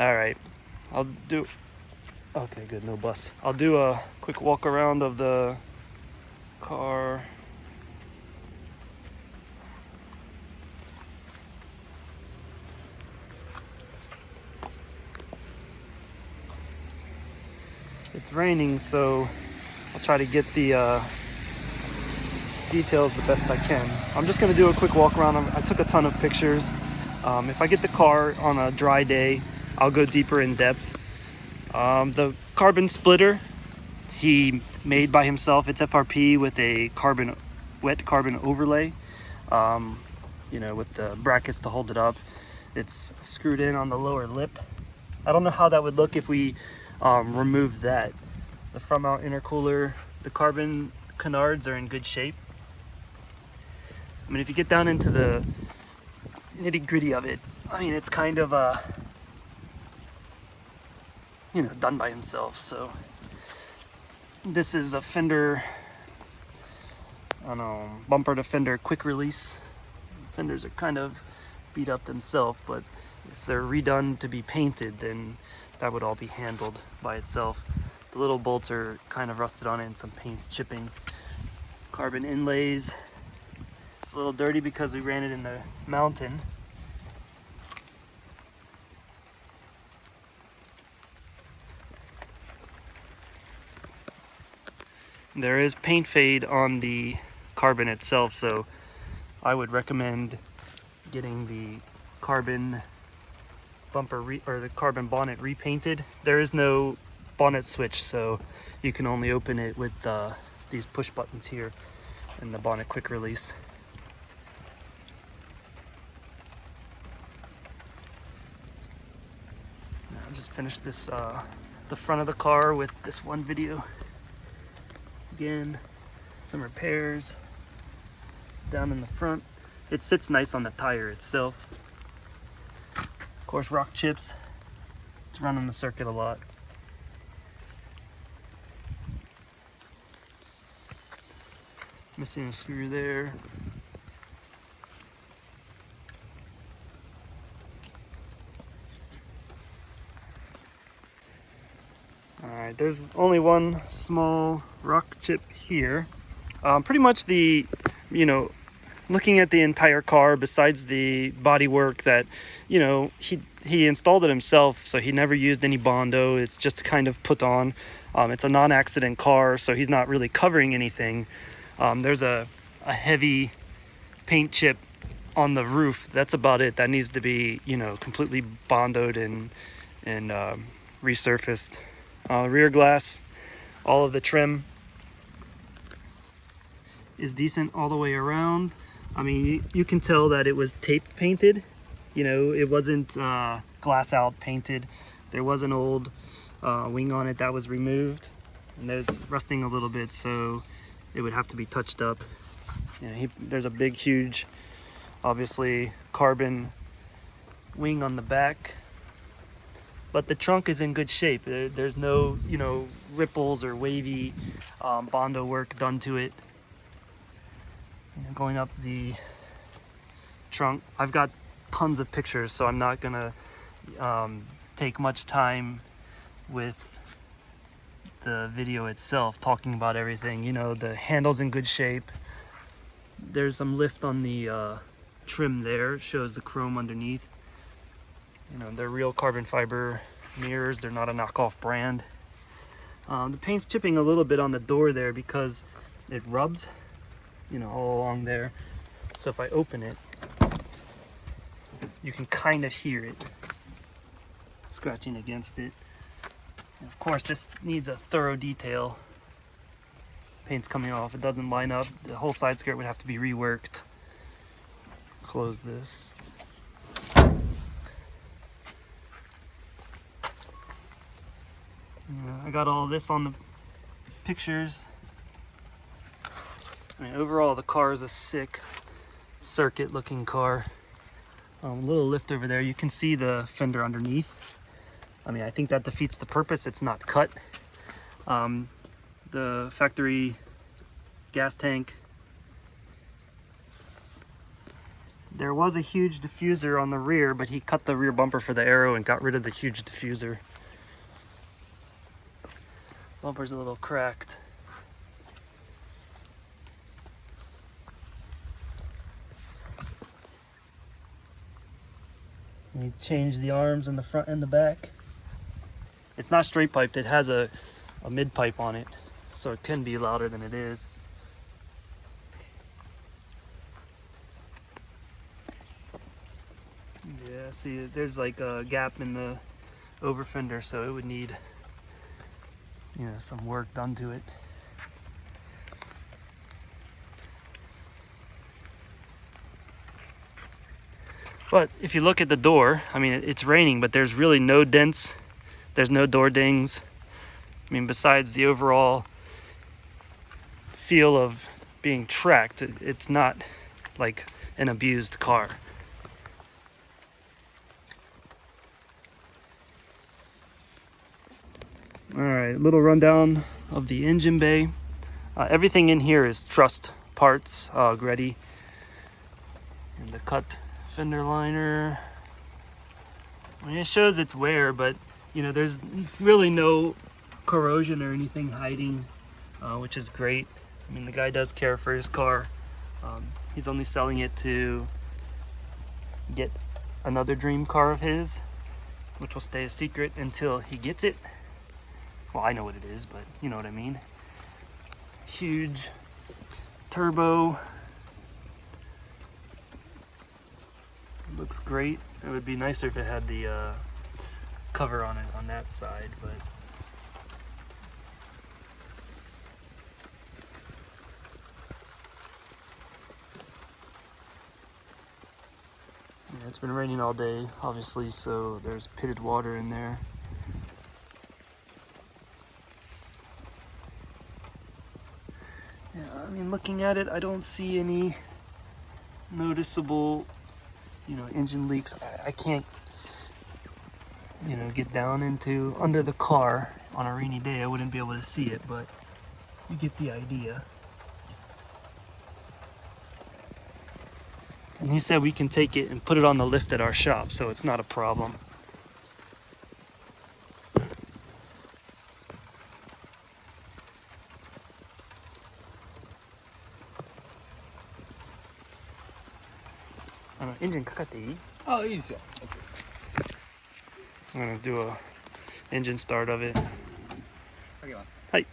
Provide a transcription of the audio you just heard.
All right, I'll do. Okay, good, no bus. I'll do a quick walk around of the car. It's raining, so I'll try to get the details the best I can. I'm just gonna do a quick walk around. I took a ton of pictures. If I get the car on a dry day, I'll go deeper in depth. The carbon splitter, he made by himself. It's FRP with a wet carbon overlay, with the brackets to hold it up. It's screwed in on the lower lip. I don't know how that would look if we removed that. The front mount intercooler, the carbon canards are in good shape. I mean, if you get down into the nitty gritty of it, I mean, it's kind of done by himself. So this is a fender, bumper to fender quick release. Fenders are kind of beat up themselves, but if they're redone to be painted, then that would all be handled by itself. The little bolts are kind of rusted on it and some paint's chipping. Carbon inlays. It's a little dirty because we ran it in the mountain. There is paint fade on the carbon itself, so I would recommend getting the carbon bumper or the carbon bonnet repainted. There is no bonnet switch, so you can only open it with these push buttons here and the bonnet quick release. I'll just finish this the front of the car with this one video. Again, some repairs down in the front. It sits nice on the tire itself. Of course, rock chips. It's running the circuit a lot. Missing a screw there. Alright, there's only one small rock chip here. Pretty much looking at the entire car, besides the bodywork that, he installed it himself, so he never used any Bondo. It's just kind of put on. It's a non-accident car, so he's not really covering anything. There's a heavy paint chip on the roof. That's about it. That needs to be, completely Bondoed and resurfaced. Rear glass, all of the trim is decent all the way around. I mean, you can tell that it was tape painted. It wasn't glass out painted. There was an old wing on it that was removed, and there's rusting a little bit, so it would have to be touched up. There's a big, huge, obviously carbon wing on the back, but the trunk is in good shape. There's no, ripples or wavy Bondo work done to it. Going up the trunk, I've got tons of pictures, so I'm not gonna take much time with the video itself talking about everything. The handle's in good shape. There's some lift on the trim there. It shows the chrome underneath. They're real carbon fiber mirrors. They're not a knockoff brand. The paint's chipping a little bit on the door there because it rubs, all along there. So if I open it, you can kind of hear it scratching against it. And of course, this needs a thorough detail. Paint's coming off. It doesn't line up. The whole side skirt would have to be reworked. Close this. I got all this on the pictures. I mean, overall, the car is a sick circuit looking car. A little lift over there. You can see the fender underneath. I mean, I think that defeats the purpose. It's not cut. The factory gas tank. There was a huge diffuser on the rear, but he cut the rear bumper for the Aero and got rid of the huge diffuser. Bumper's a little cracked. He changed the arms in the front and the back. It's not straight piped, it has a mid pipe on it, so it can be louder than it is. Yeah, see, there's like a gap in the over fender, so it would need, you know, some work done to it. But if you look at the door, I mean, it's raining, but there's really no dents. There's no door dings. I mean, besides the overall feel of being tracked, it's not like an abused car. All right, little rundown of the engine bay. Everything in here is trussed parts, ready. And the cut fender liner. I mean, it shows its wear, but you know, there's really no corrosion or anything hiding, which is great. I mean, the guy does care for his car. He's only selling it to get another dream car of his, which will stay a secret until he gets it. Well, I know what it is, but you know what I mean. Huge turbo. Looks great. It would be nicer if it had the cover on it on that side, but yeah, it's been raining all day, obviously, so there's pitted water in there. Yeah, I mean, looking at it, I don't see any noticeable, you know, engine leaks. I can't, you know, get down into under the car on a rainy day. I wouldn't be able to see it, but you get the idea. And he said we can take it and put it on the lift at our shop, so it's not a problem. Engine かかっていい? あ、いいですよ。I'm gonna do a engine start of it. かけます。はい。